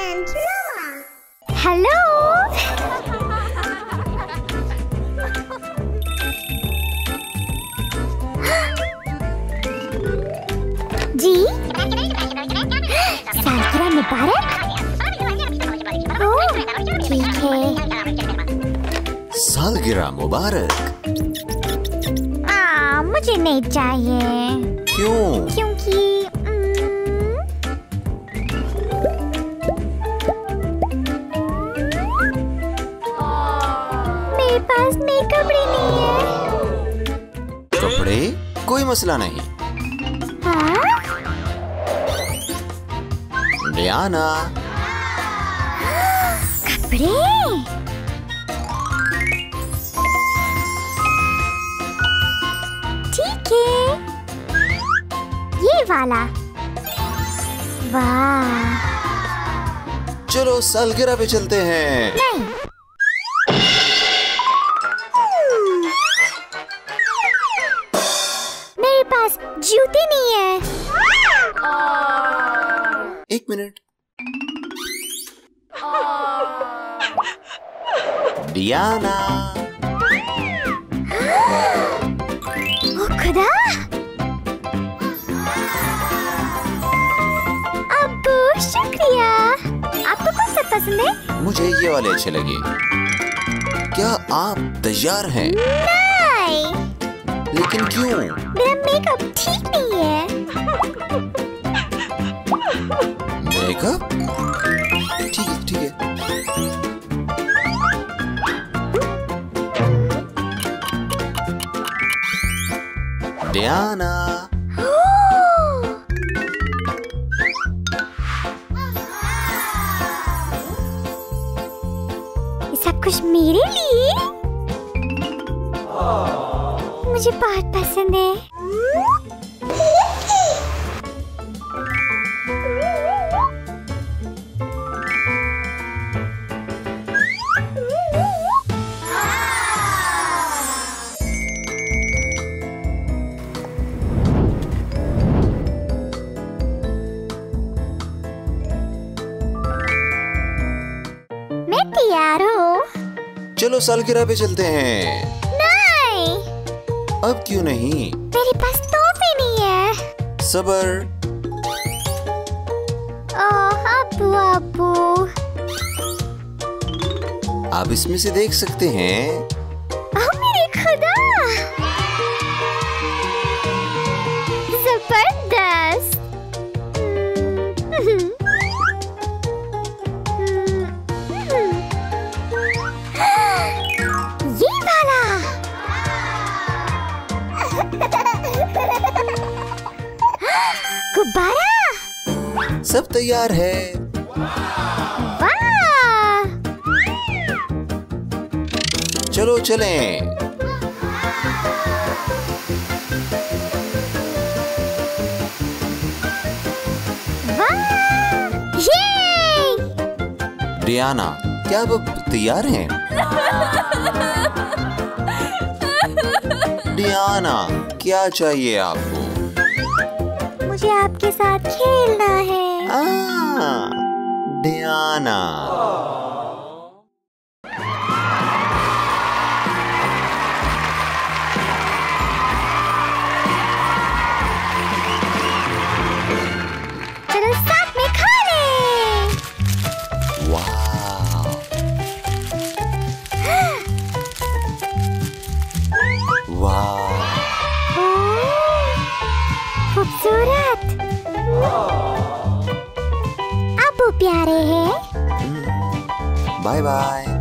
and Roma. Hello. जी सालगरह मुबारक। ओह ठीक है। सालगिरह मुबारक। मुझे नहीं चाहिए। क्यों? क्योंकि मेरे पास नए कपड़े नहीं है। कपड़े? कोई मसला नहीं। हाँ? ड्याना। कपड़े? ठीक है, ये वाला। वाह। चलो सालगिरह पे चलते हैं। नहीं। मेरे पास जूते नहीं है। एक मिनट। ड्याना। ओ खुदा। अब्बू शुक्रिया। आपको कौन सा पसंद है? मुझे ये वाले अच्छे लगे। क्या आप तैयार हैं? नहीं। लेकिन क्यों? मेरा मेकअप ठीक नहीं है। मेकअप? ठीक है, ठीक है। ड्याना। ये सब कुछ मेरे लिए? मुझे बहुत पसंद है। मैं तैयार हूँ। चलो सालगिरह पे चलते हैं। नहीं। अब क्यों नहीं? मेरे पास तोहफे नहीं है। सबर। ओह अब्बू अब्बू। आप इसमें से देख सकते हैं। ओह मेरे खुदा। जबरदस्त। ये वाला। गुब्बारा। सब तैयार है। वाह। चलो चलें। वाह। ये। ड्याना, क्या आप अब तैयार हैं? ड्याना, क्या चाहिए आपको? मुझे आपके साथ खेलना है। ड्याना। चलो साथ में खा लें। वाह। वाह। खूबसूरत। अब्बू प्यारे हैं। Bye bye.